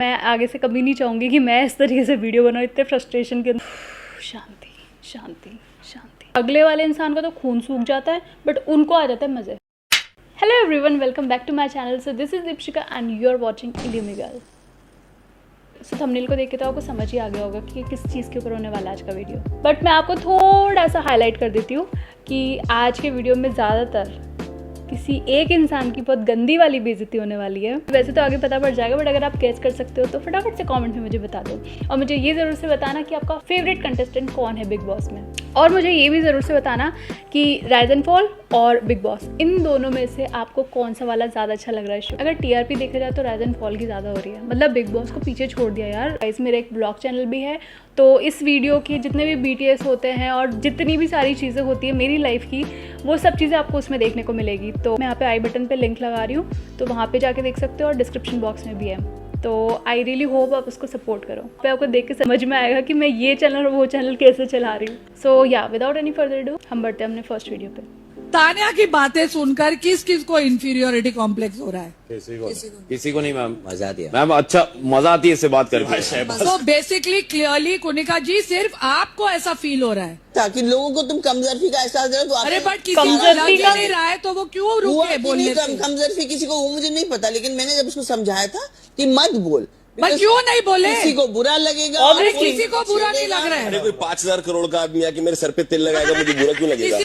मैं आगे से कभी नहीं चाहूँगी कि मैं इस तरीके से वीडियो बनाऊँ इतने फ्रस्ट्रेशन के अंदर। शांति शांति शांति। अगले वाले इंसान का तो खून सूख जाता है बट उनको आ जाता है मज़े। Hello everyone, welcome back to my channel. So this is Deepshika and you are watching इलियमी गर्ल। सो थंबनेल को देख के तो आपको समझ ही आ गया होगा कि किस चीज़ के ऊपर होने वाला है आज का वीडियो, बट मैं आपको थोड़ा सा हाईलाइट कर देती हूँ कि आज के वीडियो में ज़्यादातर किसी एक इंसान की बहुत गंदी वाली बेइज्जती होने वाली है। वैसे तो आगे पता पड़ जाएगा, बट अगर आप गेस कर सकते हो तो फटाफट से कमेंट में मुझे बता दो। और मुझे ये ज़रूर से बताना कि आपका फेवरेट कंटेस्टेंट कौन है बिग बॉस में। और मुझे ये भी ज़रूर से बताना कि राइज एंड फॉल और बिग बॉस, इन दोनों में से आपको कौन सा वाला ज़्यादा अच्छा लग रहा है शो। अगर टीआरपी देखा जाए तो राइज एंड फॉल की ज़्यादा हो रही है, मतलब बिग बॉस को पीछे छोड़ दिया यार। गाइस, मेरा एक ब्लॉग चैनल भी है, तो इस वीडियो के जितने भी BTS होते हैं और जितनी भी सारी चीज़ें होती है मेरी लाइफ की, वो सब चीज़ें आपको उसमें देखने को मिलेगी। तो मैं यहाँ पे आई बटन पे लिंक लगा रही हूँ, तो वहाँ पे जाके देख सकते हो, और डिस्क्रिप्शन बॉक्स में भी है। तो आई रियली होप आप उसको सपोर्ट करो। पे आपको देख के समझ में आएगा कि मैं ये चैनल और वो चैनल कैसे चला रही हूँ। सो या विदाउट एनी फर्दर डू हम बढ़ते हैं अपने फर्स्ट वीडियो पे। तान्या की बातें सुनकर किस किस को इंफीरियोरिटी कॉम्प्लेक्स हो रहा है? किसी को नहीं मैम। मजा आती है मैम अच्छा मजा आती है इससे बात करके। तो बेसिकली क्लियरली कुनिका जी सिर्फ आपको ऐसा फील हो रहा है, ताकि लोगों को तुम कमजोरी का एहसास दे। तो अरे बट किसी को लग ही नहीं रहा है तो वो क्यों रुके बोलने से? कमजोरी किसी को वो मुझे नहीं पता, लेकिन मैंने जब उसको समझाया था कि मत बोल, बट क्यों नहीं बोले? किसी को बुरा लगेगा। अरे किसी को बुरा नहीं लग रहा है। अरे कोई 5,000 करोड़ का आदमी आके मेरे सर पे तिल लगाएगा, मुझे बुरा क्यों लगेगा?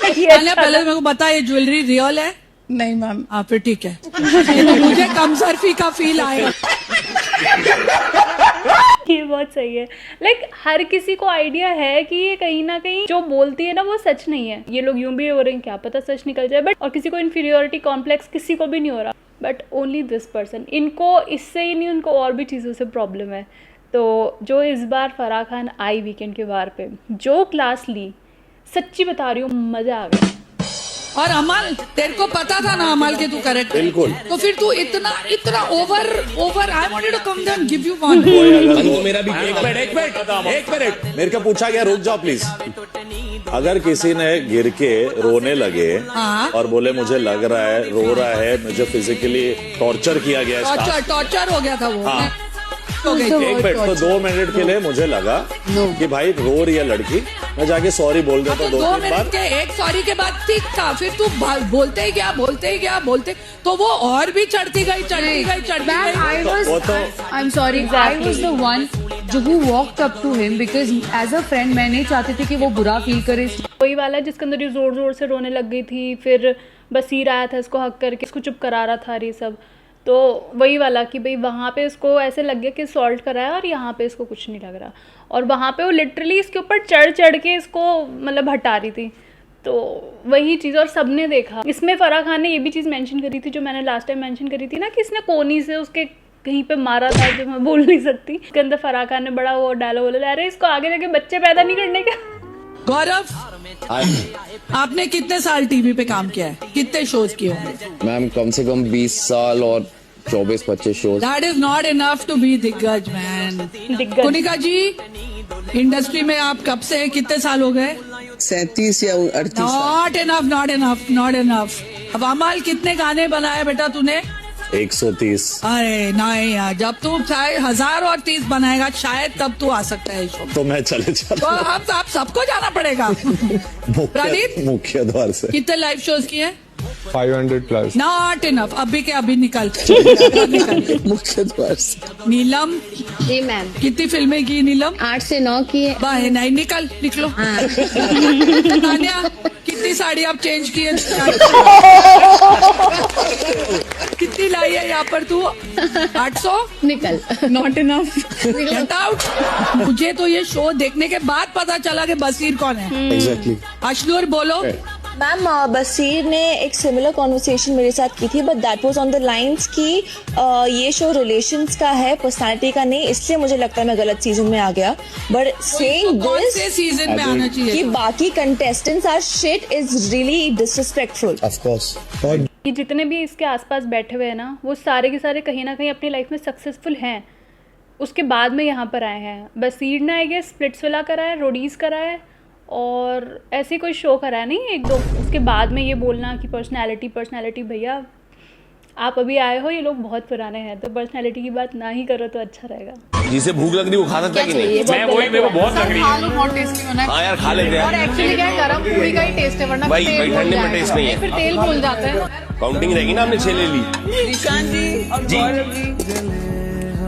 तान्या पहले मेरे को बता, ये ज्वेलरी रियल है? नहीं मैम। हाँ फिर ठीक है। तो मुझे कमजोरी का फील आएगा। ये बहुत सही है। लाइक हर किसी को आइडिया है कि ये कहीं ना कहीं जो बोलती है ना वो सच नहीं है। ये लोग यूं भी हो रहे हैं, क्या पता सच निकल जाए। बट और किसी को इन्फीरियोरिटी कॉम्प्लेक्स किसी को भी नहीं हो रहा, बट ओनली दिस पर्सन। इनको इससे ही नहीं, उनको और भी चीज़ों से प्रॉब्लम है। तो जो इस बार फराह खान आई वीकेंड के बार पे, जो क्लास ली, सच्ची बता रही हूँ मजा आ गया। और अमल, तेरे को पता था ना अमल के तू करेक्ट? बिल्कुल। तो फिर तू इतना over I wanted to come down give you one. मेरा भी एक मिनट मेरे को पूछा गया, रुक जाओ प्लीज। अगर किसी ने गिर के रोने लगे और बोले मुझे लग रहा है, रो रहा है, मुझे फिजिकली टॉर्चर किया गया, टॉर्चर हो गया था वो। हाँ। एक मिनट, तो 2 मिनट के लिए मुझे लगा कि भाई रो रही है लड़की, मैं जाके सॉरी बोल देता हूँ 2-3 मिनट बार। के एक सॉरी के बाद ठीक था, फिर तू बोलते ही गया तो वो और भी चढ़ती गई। Ma'am, I'm sorry. I was the one who walked up to him because as a friend मैं नहीं चाहती थी कि वो बुरा फील करे। वही वाला जिसके अंदर ये जोर जोर से रोने लग गई थी, फिर बसीर आया था इसको हक करके, इसको चुप करा रहा था, ये सब। तो वही वाला कि भाई वहाँ पे इसको ऐसे लग गया कि सॉल्ट कराया और यहाँ पे इसको कुछ नहीं लग रहा, और वहाँ पे वो लिटरली इसके ऊपर चढ़ के इसको मतलब हटा रही थी। तो वही चीज़, और सबने देखा। इसमें फराह खान ने ये भी चीज़ मेंशन करी थी जो मैंने लास्ट टाइम मेंशन करी थी ना, कि इसने कोनी से उसके कहीं पे मारा था, जो मैं बोल नहीं सकती। उसके अंदर फराह खान ने बड़ा वो डायलॉग बोला, अरे इसको आगे जाके बच्चे पैदा नहीं करने का। गौरव, आपने कितने साल टीवी पे काम किया है? कितने शोज किए होंगे? मैम कम से कम 20 साल और 24-25 shows. That is not enough to be दिग्गज मैन। दिग्गज। कुनिका जी, इंडस्ट्री में आप कब से, कितने साल हो गए? 37 या 38 नॉट इनफ। अब अमल, कितने गाने बनाए बेटा तूने? 130। अरे नहीं यार, जब तू 1030 बनाएगा शायद तब तू आ सकता है शो। तो मैं चले तो जाता अब आप सबको जाना पड़ेगा। प्रणीत, मुख्य द्वार से कितने लाइव शोज किए? 500+। Not enough. अभी के अभी निकल। मुख्य द्वार से। नीलम, जी मैम। कितनी फिल्में की नीलम? 8 से 9 की है। बाहर नहीं, निकलो। तान्या, कितनी साड़ी आप चेंज की है? कितनी लाई है यहाँ पर तू? 800? निकल। Not enough. Get out. मुझे तो ये शो देखने के बाद पता चला कि बसीर कौन है। एग्जैक्टली। अशनूर बोलो। मैम, बसीर ने एक सिमिलर कॉन्वर्सेशन मेरे साथ की थी, but that was on the lines कि ये शो रिलेशंस का है, पर्सनालिटी का नहीं, इसलिए मुझे लगता है मैं गलत सीजन में आ गया। बट सेइंग कौन दिस से सीजन में आना कि चाहिए? बाकी contestants are shit is really disrespectful. Of course. ये जितने भी इसके आसपास बैठे हुए हैं ना, वो सारे के सारे कहीं ना कहीं अपनी लाइफ में सक्सेसफुल हैं, उसके बाद में यहाँ पर आए हैं। बसीर ने आई गेस स्प्लिट्सविला करा है, रोडीज करा है, और ऐसे कोई शो करा है नहीं एक दो। उसके बाद में ये बोलना कि पर्सनैलिटी भैया आप अभी आए हो, ये लोग बहुत पुराने हैं, तो पर्सनैलिटी की बात ना ही करो तो अच्छा रहेगा। जिसे भूख लग रही वो खा सकता है कि नहीं? मैं वही, मेरे को बहुत लग रही है। बहुत टेस्टी बना है। हाँ यार खा लेते और हैं। एक्चुअली क्या है, गरम पूरी का ही टेस्ट है, वरना भाई, तेल भाई, घुल ठंडे में जाएगा। टेस्ट नहीं है। फिर तेल घुल जाता है। काउंटिंग रहेगी ना, हमने 6 ले ली। निशान जी और गौरव जी,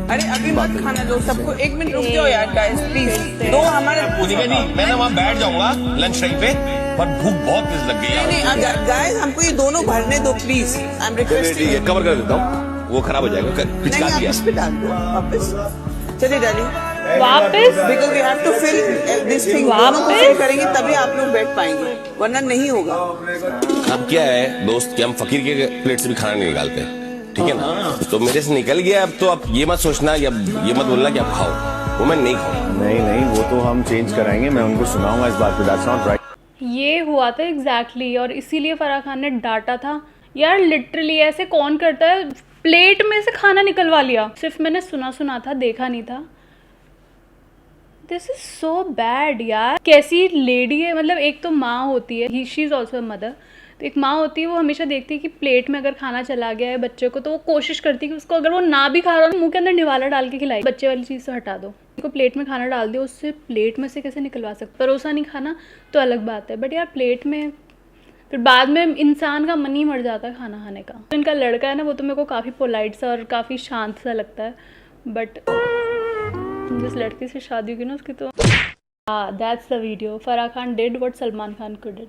अरे अभी मत खाना दो सबको, 1 मिनट रुक जाओ यार गाइस प्लीज। दो हमारे पूछेगा नहीं, मैं ना वहाँ बैठ जाऊंगा लंच टाइम पे, पर भूख बहुत तेज लग गई नहीं है। नहीं गाइस हमको ये दोनों भरने दो प्लीज, आई एम ठीक है, रिक्वेस्टिंग। कवर कर देता हूँ, वो खराब हो जाएगा। नहीं पिचका आप दिया। इस पे डाल दो वापस। चलिए डालिए, वापस because we have to fill this thing, दोनों को फिल करेंगे तभी आप लोग बैठ पाएंगे, वरना नहीं होगा। अब क्या है दोस्त कि हम फकीर के प्लेट से भी खाना नहीं निकालते, ठीक है ना? तो मेरे से निकल गया, अब तो आप ये मत सोचना या ये मत बोलना कि आप खाओ, वो मैं नहीं खाऊंगा। नहीं वो तो हम चेंज कराएंगे, मैं उनको सुनाऊंगा इस बात पे, दैट्स नॉट राइट। ये हुआ था एग्जैक्टली और इसीलिए फराह खान ने डांटा था। यार लिटरली ऐसे कौन करता है, प्लेट में से खाना निकलवा लिया। सिर्फ मैंने सुना था, देखा नहीं था। दिस इज सो बैड यार। कैसी लेडी है, मतलब एक तो माँ होती है, शी इज ऑल्सो मदर, तो एक माँ होती है वो हमेशा देखती है कि प्लेट में अगर खाना चला गया है बच्चे को, तो वो कोशिश करती है कि उसको अगर वो ना भी खा रहा हो मुंह के अंदर निवाला डाल के खिलाई। बच्चे वाली चीज़ से हटा दो, को प्लेट में खाना डाल दिया, उससे प्लेट में से कैसे निकलवा सकते। परोसा नहीं खाना तो अलग बात है, बट यार प्लेट में फिर बाद में इंसान का मन ही मर जाता है खाना खाने का। तो इनका लड़का है ना, वो तो मेरे को काफ़ी पोलाइट सा और काफ़ी शांत सा लगता है, बट जिस लड़की से शादी हुई ना उसकी तो that's the video. Farah Khan did what Salman Khan could.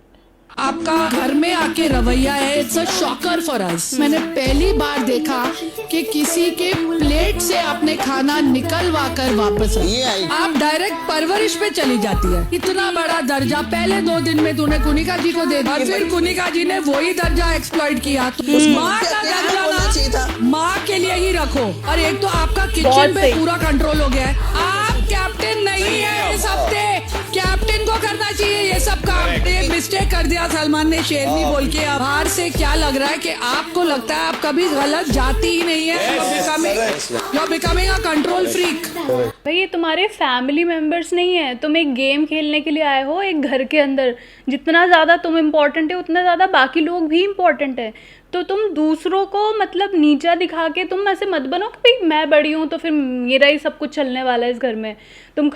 आपका घर में आके रवैया है, it's a shocker for us. मैंने पहली बार देखा कि किसी के प्लेट से आपने खाना निकलवा कर वापस आप डायरेक्ट परवरिश पे चली जाती है। इतना बड़ा दर्जा पहले 2 दिन में तूने कुनिका जी को दे दिया, फिर कुनिका जी ने वही दर्जा एक्सप्लॉइट किया। उस माँ का दर्जा ना माँ के लिए ही रखो। और एक तो आपका किचन पे पूरा कंट्रोल हो गया है। आप कैप्टन नहीं है इस हफ्ते, कैप्टन को करना चाहिए ये सब काम। एक मिस्टेक कर दिया सलमान ने शेरनी बोल के। बाहर से क्या लग रहा है कि आपको लगता है आप कभी गलत जाती ही नहीं है। You're becoming a control freak। भाई ये तुम्हारे फैमिली मेंबर्स नहीं है, तुम एक गेम खेलने के लिए आए हो एक घर के अंदर। जितना ज़्यादा तुम इम्पोर्टेंट है उतना ज़्यादा बाकी लोग भी इम्पोर्टेंट है। तो तुम दूसरों को मतलब नीचा दिखा के तुम ऐसे मत बनो कि भाई मैं बड़ी हूँ तो फिर मेरा ही सब कुछ चलने वाला है इस घर में। तुम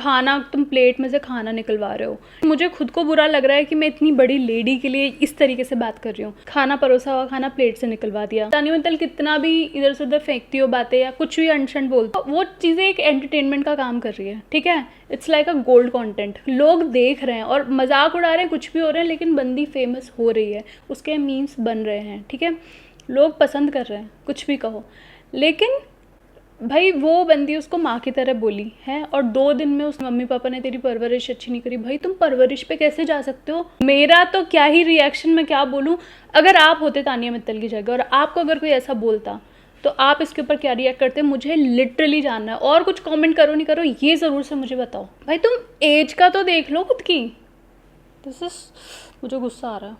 प्लेट में से खाना निकलवा रहे हो। मुझे खुद को बुरा लग रहा है कि मैं इतनी बड़ी लेडी के लिए इस तरीके से बात कर रही हूँ। खाना परोसा हुआ खाना प्लेट से निकलवा दिया। तानिया मित्तल कितना भी इधर से उधर फेंकती हो बातें या कुछ भी अनशन बोलती, वो चीज़ें एक एंटरटेनमेंट का काम कर रही है, ठीक है। It's like a gold content. लोग देख रहे हैं और मजाक उड़ा रहे हैं, कुछ भी हो रहे हैं, लेकिन बंदी फेमस हो रही है, उसके मीम्स बन रहे हैं, ठीक है। लोग पसंद कर रहे हैं, कुछ भी कहो, लेकिन भाई वो बंदी उसको माँ की तरह बोली है और 2 दिन में उस मम्मी पापा ने तेरी परवरिश अच्छी नहीं करी। भाई तुम परवरिश पे कैसे जा सकते हो? मेरा तो क्या ही रिएक्शन, मैं क्या बोलूँ। अगर आप होते तानिया मित्तल की जगह और आपको अगर कोई ऐसा बोलता तो आप इसके ऊपर क्या रिएक्ट करते? मुझे लिटरली जानना है। और कुछ कमेंट करो नहीं करो ये ज़रूर से मुझे बताओ। भाई तुम एज का तो देख लो खुद की। मुझे गुस्सा आ रहा है।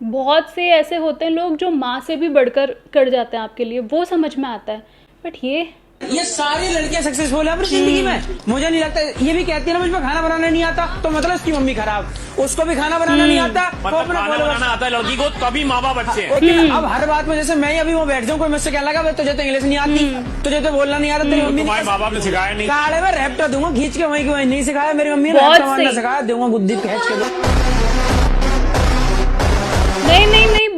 बहुत से ऐसे होते हैं लोग जो माँ से भी बढ़कर कर जाते हैं आपके लिए, वो समझ में आता है, बट ये सारी लड़कियां सक्सेसफुल है अपनी जिंदगी में। मुझे नहीं लगता, ये भी कहती है ना मुझे खाना बनाना नहीं आता, तो मतलब उसकी मम्मी खराब, उसको भी खाना बनाना नहीं आता, तो अपना खाना बनाना आता है लड़की को, तभी माँ बाप अच्छे हैं। अब हर बात में जैसे मैं अभी वो बैठ जाऊँ, कोई मुझसे क्या लगा तुझे तो इंग्लिश नहीं आती, तुझे तो बोलना नहीं आता, तेरी मम्मी माँ बाप ने सिखाया नहीं। काले में रैप्टा दूंगा खींच के वहीं वहीं, नहीं सिखाया मेरी मम्मी ने, रैप्टा मारना सिखाया, दूंगा गुद्दी खींच के। नहीं,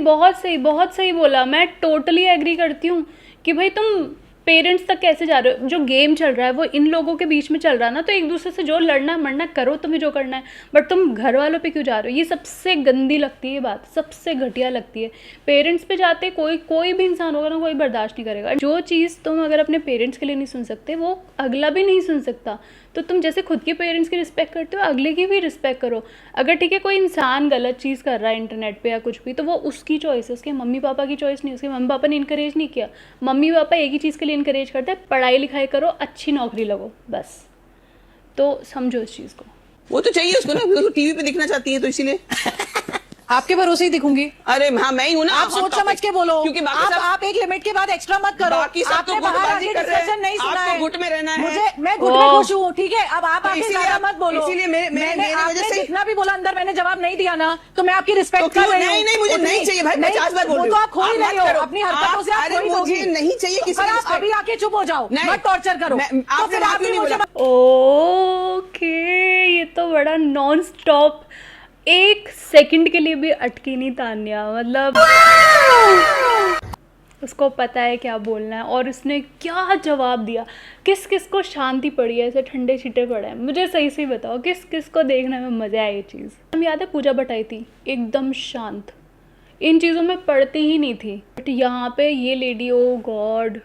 बहुत सही बोला। मैं टोटली एग्री करती हूँ कि भाई तुम पेरेंट्स तक कैसे जा रहे हो। जो गेम चल रहा है वो इन लोगों के बीच में चल रहा है ना, तो एक दूसरे से जो लड़ना मरना करो, तुम्हें जो करना है, बट तुम घर वालों पे क्यों जा रहे हो? ये सबसे गंदी लगती है बात, सबसे घटिया लगती है। पेरेंट्स पे जाते कोई भी इंसान होगा ना, कोई बर्दाश्त नहीं करेगा। जो चीज़ तुम अगर अपने पेरेंट्स के लिए नहीं सुन सकते वो अगला भी नहीं सुन सकता। तो तुम जैसे खुद के पेरेंट्स की रिस्पेक्ट करते हो, अगले की भी रिस्पेक्ट करो। अगर ठीक है कोई इंसान गलत चीज़ कर रहा है इंटरनेट पे या कुछ भी, तो वो उसकी चॉइस है, उसके मम्मी पापा की चॉइस नहीं। उसके मम्मी पापा ने इनकरेज नहीं किया। मम्मी पापा एक ही चीज़ के लिए इनकरेज करते हैं, पढ़ाई लिखाई करो, अच्छी नौकरी लगो, बस। तो समझो इस चीज़ को। वो तो चाहिए उसको ना, टीवी पे दिखना चाहती है तो इसीलिए आपके भरोसे ही दिखूंगी। अरे हाँ मैं ही हूँ ना। आप सोच समझ के बोलो, क्योंकि आप एक लिमिट के बाद एक्स्ट्रा मत करो। आपने बाहर आके डिस्कशन नहीं सुना है। गुट में रहना है। मैं गुट में खुश हूँ, ठीक है। अब आप आके इसीलिए ज्यादा मत बोलो। इसीलिए मैंने वजह आपने से जितना भी बोला अंदर मैंने जवाब नहीं दिया ना, तो मैं आपकी रिस्पेक्ट तो कर रही हूँ। नहीं मुझे नहीं चाहिए भाई, 50 बार बोल रही हूँ। तो आप खो ही रही हो अपनी हरकतों से, आप अरे खो ही मुझे होगी। नहीं चाहिए किसी आप respect। अभी आके चुप हो जाओ, मत टॉर्चर करो। तो फिर आप भी मुझे ओके, ये तो बड़ा नॉन स्टॉप, एक सेकंड के लिए भी अटकी नहीं तान्या। मतलब उसको पता है क्या बोलना है और उसने क्या जवाब दिया। किस किस को शांति पड़ी है, ऐसे ठंडे छींटे पड़े हैं? मुझे सही से बताओ किस किस को देखने में मज़ा आया ये चीज़। हम याद है पूजा बटाई थी, एकदम शांत, इन चीज़ों में पड़ती ही नहीं थी। बट यहाँ पे ये लेडी, ओ गॉड,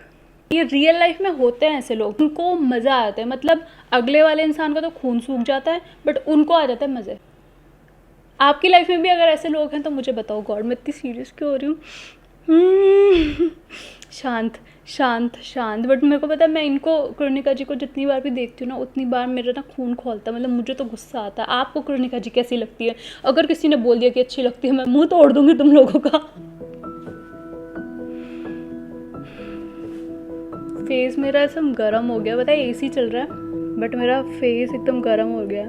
ये रियल लाइफ में होते हैं ऐसे लोग, उनको मज़ा आता है। मतलब अगले वाले इंसान का तो खून सूख जाता है बट उनको आ जाता है मज़े। आपकी लाइफ में भी अगर ऐसे लोग हैं तो मुझे बताओ। गॉड, मैं इतनी सीरियस क्यों हो रही हूँ? शांत शांत शांत। बट मेरे को पता है, मैं इनको, कृणिका जी को जितनी बार भी देखती हूँ ना उतनी बार मेरा ना खून खोलता है। मतलब मुझे तो गुस्सा आता है। आपको कृणिका जी कैसी लगती है? अगर किसी ने बोल दिया कि अच्छी लगती है, मैं मुंह तोड़ दूंगी तुम लोगों का। फेस मेरा एकदम गर्म हो गया, बताइए एसी चल रहा है बट मेरा फेस एकदम गर्म हो गया।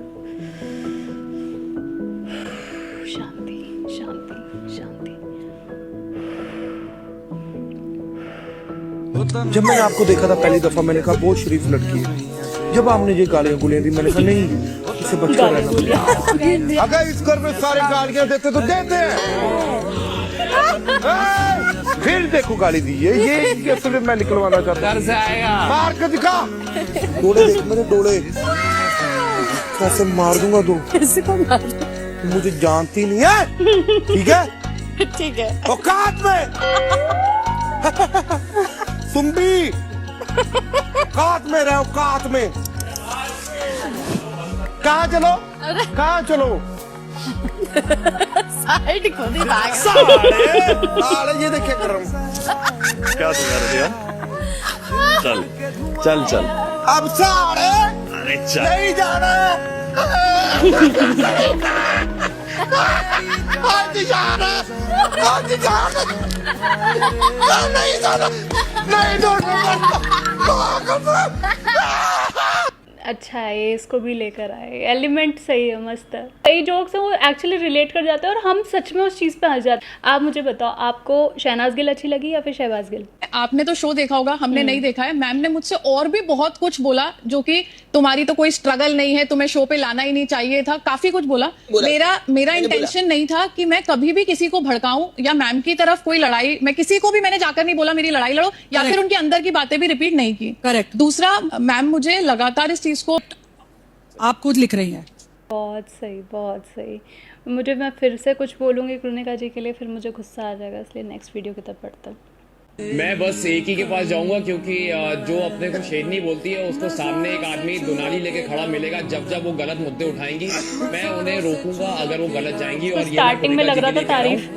शांति शांति शांति। जब मैंने आपको देखा था पहली दफा, मैंने कहा बहुत शरीफ लड़की है। जब आपने ये गालियां गुलियां दी, मैंने कहा नहीं, इसे बच्चा रहना। अगर इस घर में सारे गालियां देते तो देते हैं। फिर देखो गाली दी है, ये सिर्फ मैं निकलवाना चाहता हूँ। मार के दिखा, डोले देख मेरे डोले, कैसे मार दूंगा तू। किसी को मार मुझे जानती नहीं है, ठीक है? ठीक है। औकात में तुम भी औकात में रहो, औकात में। कहाँ चलो, कहाँ चलो? साइड को नहीं, बैक साले ये देखे गरम। क्या तू कर दिया? चल चल चल, अब साले अरे चल, नहीं जाना। आज जाना, आज जाना, नहीं जाना, नहीं अच्छा है, इसको भी लेकर आए। एलिमेंट सही है, मस्त है। कई जोक्स हैं वो एक्चुअली रिलेट कर जाते हैं और हम सच में उस चीज़ पे हंस जाते हैं। आप मुझे बताओ, आपको शहनाज गिल अच्छी लगी या फिर शहबाज गिल? आपने तो शो देखा होगा, हमने नहीं देखा है। मैम ने मुझसे और भी बहुत कुछ बोला, जो कि तुम्हारी तो कोई स्ट्रगल नहीं है, तुम्हें शो पे लाना ही नहीं चाहिए था, काफी कुछ बोला। मेरा इंटेंशन नहीं था कि मैं कभी भी किसी को भड़काऊं या मैम की तरफ कोई लड़ाई, मैं किसी को भी मैंने जाकर नहीं बोला मेरी लड़ाई लड़ो, या फिर उनके अंदर की बातें भी रिपीट नहीं की। करेक्ट। दूसरा, मैम मुझे लगातार इस चीज को, आप खुद लिख रही हैं। बहुत सही, बहुत सही। मुझे, मैं फिर से कुछ बोलूँगी कृणिका जी के लिए, फिर मुझे गुस्सा आ जाएगा, इसलिए नेक्स्ट वीडियो की तरफ बढ़ता हूँ। मैं बस एक ही के पास जाऊंगा, क्योंकि जो अपने को शेरनी बोलती है उसको सामने एक आदमी दुनाली लेके खड़ा मिलेगा। जब जब वो गलत मुद्दे उठाएंगी मैं उन्हें रोकूंगा अगर वो गलत जाएंगी। और स्टार्टिंग में लग रहा था तारीफ,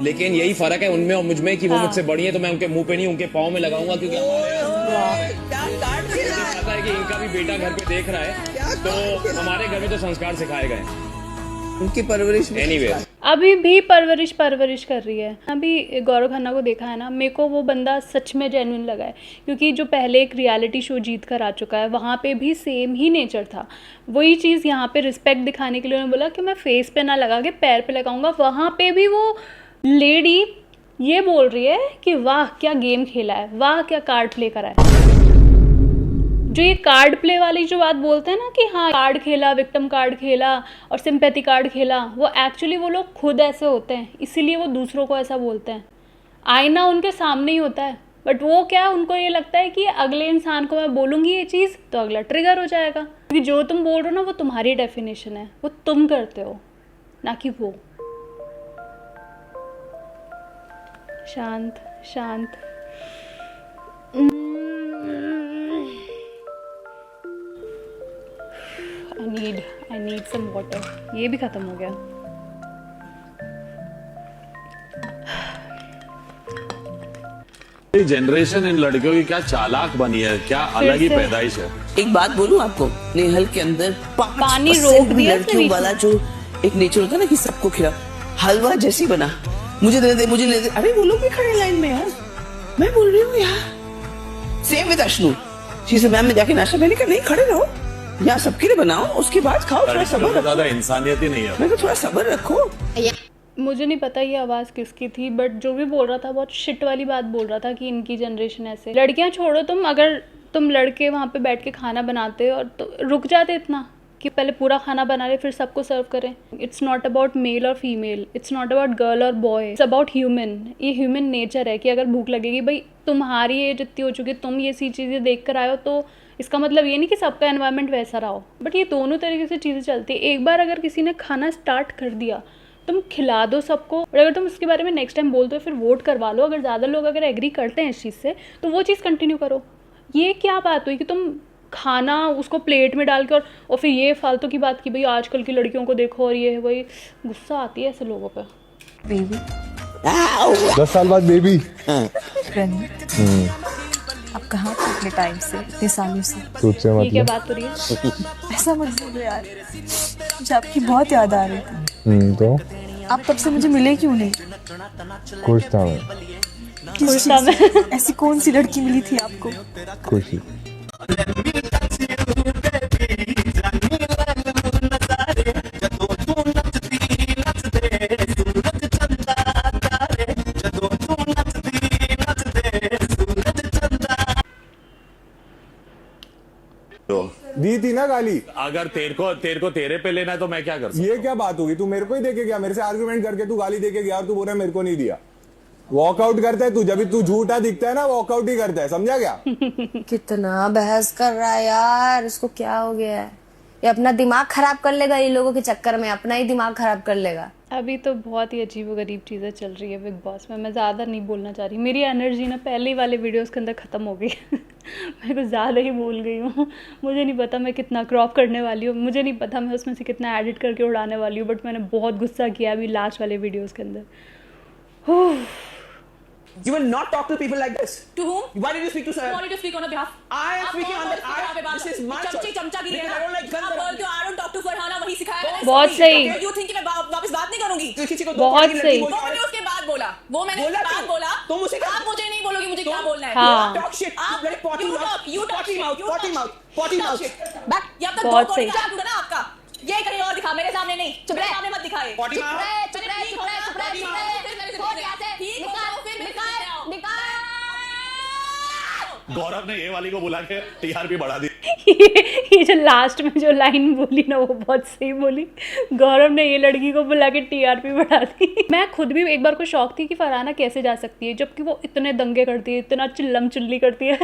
लेकिन यही फर्क है उनमें और मुझमें कि वो मुझसे बड़ी है, तो मैं उनके मुंह पे नहीं उनके पाँव में लगाऊंगा, क्योंकि पता है कि इनका भी बेटा घर पे देख रहा है, तो हमारे घर में तो संस्कार सिखाए गए उनकी परवरिश। एनीवे, अभी भी परवरिश कर रही है। अभी गौरव खन्ना को देखा है ना, मेरे को वो बंदा सच में जेन्युइन लगा है, क्योंकि जो पहले एक रियलिटी शो जीत कर आ चुका है वहाँ पे भी सेम ही नेचर था। वही चीज़ यहाँ पे रिस्पेक्ट दिखाने के लिए उन्होंने बोला कि मैं फेस पे ना लगा के पैर पे लगाऊंगा। वहाँ पे भी वो लेडी ये बोल रही है कि वाह क्या गेम खेला है, वाह क्या कार्ड प्ले करा है। जो ये कार्ड प्ले वाली जो बात बोलते हैं ना कि हाँ कार्ड खेला, विक्टिम कार्ड खेला और सिंपैथी कार्ड खेला, वो एक्चुअली वो लोग खुद ऐसे होते हैं, इसीलिए वो दूसरों को ऐसा बोलते हैं। आईना उनके सामने ही होता है, बट वो क्या, उनको ये लगता है कि अगले इंसान को मैं बोलूँगी ये चीज़ तो अगला ट्रिगर हो जाएगा, क्योंकि जो तुम बोल रहे हो ना वो तुम्हारी डेफिनेशन है, वो तुम करते हो ना कि वो। शांत शांत। I need some water। ये भी खत्म हो गया। जनरेशन इन लड़कियों की क्या चालाक बनी है, क्या अलग ही पैदाइश है। एक बात बोलूं आपको, नेहल के अंदर पानी रोक दिया लड़कियों वाला जो एक नेचर होता है ना कि सबको खिला, हलवा जैसी बना, मुझे दे दे, मुझे ले दे। अरे वो लोग भी खड़े लाइन में यार, मैं बोल रही हूँ यार। सेम विद अश्नू, शी से मैम ने जाके नाश्ता, मैंने कहा नहीं खड़े रहो, यहाँ सबके लिए बनाओ, उसके बाद खाओ, थोड़ा सब्र रखो। ज्यादा इंसानियत ही नहीं है। मैं कहा थोड़ा सब्र रखो। मुझे नहीं पता ये आवाज़ किसकी थी, बट जो भी बोल रहा था बहुत शिट वाली बात बोल रहा था कि इनकी जनरेशन ऐसे। लड़कियां छोड़ो तुम, अगर तुम लड़के वहाँ पे बैठ के खाना बनाते और तो रुक जाते इतना कि पहले पूरा खाना बना ले फिर सबको सर्व करें। इट्स नॉट अबाउट मेल और female, it's not about girl और बॉय, इट्स अबाउट ह्यूमन। ये ह्यूमन नेचर है कि अगर भूख लगेगी, भाई तुम्हारी एज इतनी हो चुकी, तुम ये सी चीज़ें देख कर आए हो, तो इसका मतलब ये नहीं कि सबका एनवायरनमेंट वैसा रहा हो, बट ये दोनों तरीके से चीज़ें चलती है। एक बार अगर किसी ने खाना स्टार्ट कर दिया, तुम खिला दो सबको, और अगर तुम उसके बारे में नेक्स्ट टाइम बोल दो फिर वोट करवा लो। अगर ज़्यादा लोग अगर एग्री करते हैं इस चीज़ से तो वो चीज़ कंटिन्यू करो। ये क्या बात हुई कि तुम खाना उसको प्लेट में डाल के और फिर ये फालतू की बात की भाई आजकल की लड़कियों को देखो और ये है, वही गुस्सा आती है ऐसे लोगों पे। बेबी 10 साल बाद बेबी। आप कहाँ थे इतने टाइम से, इतने सालों से? तुझसे ये क्या मतलब बात हो रही है? ऐसा मत बोलो यार, मुझे आपकी बहुत याद आ रही थी। तो आप तब से मुझे मिले क्यों नहीं? खुश था मैं। किस चीज़ से? ऐसी कौन सी लड़की मिली थी आपको? खुशी। दी थी ना गाली। अगर तेरे को तेरे पे लेना है तो मैं क्या कर सकता ये क्या बात होगी? तू मेरे को ही देके गया, मेरे से आर्गुमेंट करके तू गाली देके गया और तू बोल रहा है मेरे को नहीं दिया। वॉकआउट करता है तू, जब भी तू झूठा दिखता है ना वॉकआउट ही करता है, समझा क्या? कितना बहस कर रहा है यार, इसको क्या हो गया है? ये अपना दिमाग खराब कर लेगा, ये लोगों के चक्कर में अपना ही दिमाग खराब कर लेगा। अभी तो बहुत ही अजीब व गरीब चीज़ें चल रही है बिग बॉस में। मैं ज़्यादा नहीं बोलना चाह रही, मेरी एनर्जी ना पहले वाले वीडियोस के अंदर ख़त्म हो गई। मैं कुछ ज़्यादा ही बोल गई हूँ। मुझे नहीं पता मैं कितना क्रॉप करने वाली हूँ, मुझे नहीं पता मैं उसमें से कितना एडिट करके उड़ाने वाली हूँ, बट मैंने बहुत गुस्सा किया अभी लास्ट वाले वीडियोज़ के अंदर। You will not talk to people like this. To whom? Why did you speak to Sir? Who wanted to speak on her behalf? I am speaking on that. This is my choice. चमचागिरी है I don't like ना। आप बोलते हो I don't talk to Farhana, वही सिखाया मैंने। बहुत सही। You think कि मैं वापस बात नहीं करूंगी? किसी को बहुत सही। वो मैंने उसके बाद बोला, वो मैंने उसके बाद बोला। तुम उसे आप मुझे नहीं बोलोगे मुझे क्या बोलना है। हाँ। talk shit. आप Like potty you mouth. talk, you talk Potty shit, mouth. you Potty talk mouth. shit. Potty Talk mouth. shit. Back. ये अब तक बहुत दो सही। कोड़ी दूंगा ना आपका। ये कहीं और दिखा, मेरे सामने नहीं। मेरे सामने मत दिखाए। Potty mouth. चुप रहे, चुप रहे, चुप रहे, चुप रहे, चुप रहे। छोड़ यहाँ से। ठीक हो, फिर निकाल। गौरव ने ये वाली को बुला के टीआरपी बढ़ा दी। ये जो लास्ट में जो लाइन बोली ना वो बहुत सही बोली। गौरव ने ये लड़की को बुला के टीआरपी बढ़ा दी। मैं खुद भी एक बार को शौक थी कि फरहाना कैसे जा सकती है, जबकि वो इतने दंगे करती है, इतना चिल्लम चिल्ली करती है,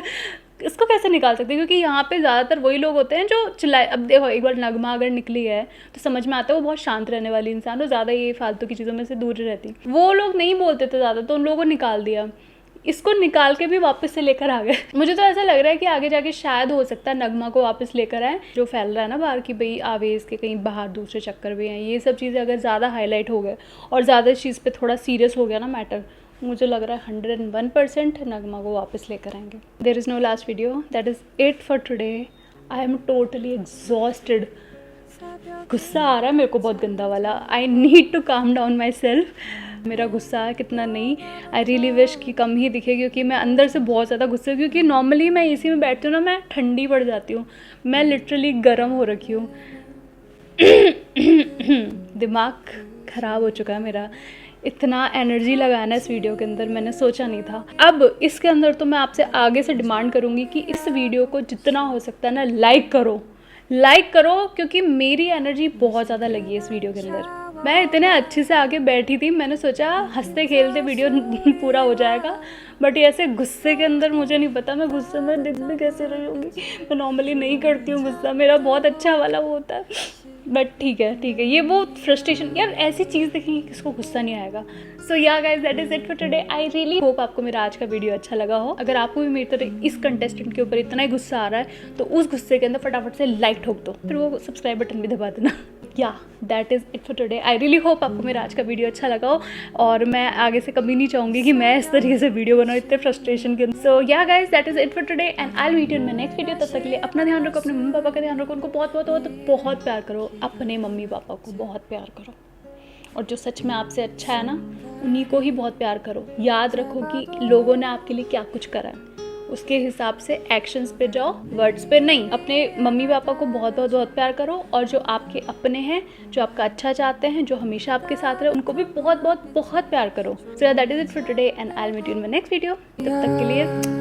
इसको कैसे निकाल सकती है? क्योंकि यहाँ पे ज़्यादातर वही लोग होते हैं जो चिल्लाए। अब देखो एक बार नगमा अगर निकली है तो समझ में आता है वो बहुत शांत रहने वाली इंसान, वो ज़्यादा ये फालतू की चीज़ों में से दूर रहती। वो लोग नहीं बोलते थे ज़्यादा, तो उन लोगों को निकाल दिया, इसको निकाल के भी वापस से लेकर आ गए। मुझे तो ऐसा लग रहा है कि आगे जाके शायद हो सकता है नगमा को वापस लेकर आए। जो फैल रहा है ना बाहर कि भाई आवेश के कहीं बाहर दूसरे चक्कर भी हैं, ये सब चीज़ें अगर ज़्यादा हाईलाइट हो गए और ज़्यादा इस चीज़ पे थोड़ा सीरियस हो गया ना मैटर, मुझे लग रहा है 101% नगमा को वापस लेकर आएंगे। There is no last video, that is it for today. I am totally exhausted. गुस्सा आ रहा है मेरे को बहुत गंदा वाला। I need to calm down myself. मेरा गुस्सा है कितना नहीं, आई रियली विश कि कम ही दिखे, क्योंकि मैं अंदर से बहुत ज़्यादा गुस्सा, क्योंकि नॉर्मली मैं एसी में बैठती हूँ ना मैं ठंडी पड़ जाती हूँ, मैं लिटरली गर्म हो रखी हूँ। दिमाग ख़राब हो चुका है मेरा। इतना एनर्जी लगाना इस वीडियो के अंदर मैंने सोचा नहीं था। अब इसके अंदर तो मैं आपसे आगे से डिमांड करूँगी कि इस वीडियो को जितना हो सकता है ना लाइक करो, क्योंकि मेरी एनर्जी बहुत ज़्यादा लगी है इस वीडियो के अंदर। मैं इतने अच्छे से आगे बैठी थी, मैंने सोचा हंसते खेलते वीडियो पूरा हो जाएगा, बट ऐसे गुस्से के अंदर मुझे नहीं पता मैं गुस्से में दिख भी कैसे रही होंगी। मैं नॉर्मली नहीं करती हूँ गुस्सा, मेरा बहुत अच्छा वाला वो होता है, बट ठीक है ये वो फ्रस्ट्रेशन। यार ऐसी चीज़ देखेंगे किसको गुस्सा नहीं आएगा। सो yeah guys that is it for today. I really hope आपको मेरा आज का वीडियो अच्छा लगा हो। अगर आपको भी मेरी तरह इस कंटेस्टेंट के ऊपर इतना ही गुस्सा आ रहा है तो उस गुस्से के अंदर फटाफट से लाइक ठोक दो, फिर वो सब्सक्राइब बटन भी दबा देना। या that is it for today. I really hope आपको मेरा आज का वीडियो अच्छा लगा हो, और मैं आगे से कभी नहीं चाहूँगी कि मैं इस तरीके से वीडियो बनाऊँ इतने फ्रस्ट्रेशन के। So yeah guys that is it for today and I will meet you in my next video. तब तक के लिए अपना ध्यान रखो, अपने मम्मी पापा का ध्यान रखो, उनको बहुत बहुत बहुत बहुत प्यार करो, अपने मम्मी पापा को बहुत प्यार करो, और जो सच में आपसे अच्छा है ना उन्हीं को ही बहुत प्यार करो। याद रखो कि लोगों ने आपके लिए क्या कुछ करा है, उसके हिसाब से एक्शंस पे जाओ, वर्ड्स पे नहीं। अपने मम्मी पापा को बहुत बहुत बहुत प्यार करो, और जो आपके अपने हैं, जो आपका अच्छा चाहते हैं, जो हमेशा आपके साथ रहे, उनको भी बहुत बहुत बहुत प्यार करो। So that is it for today and I will meet you in my next video. तब तक के लिए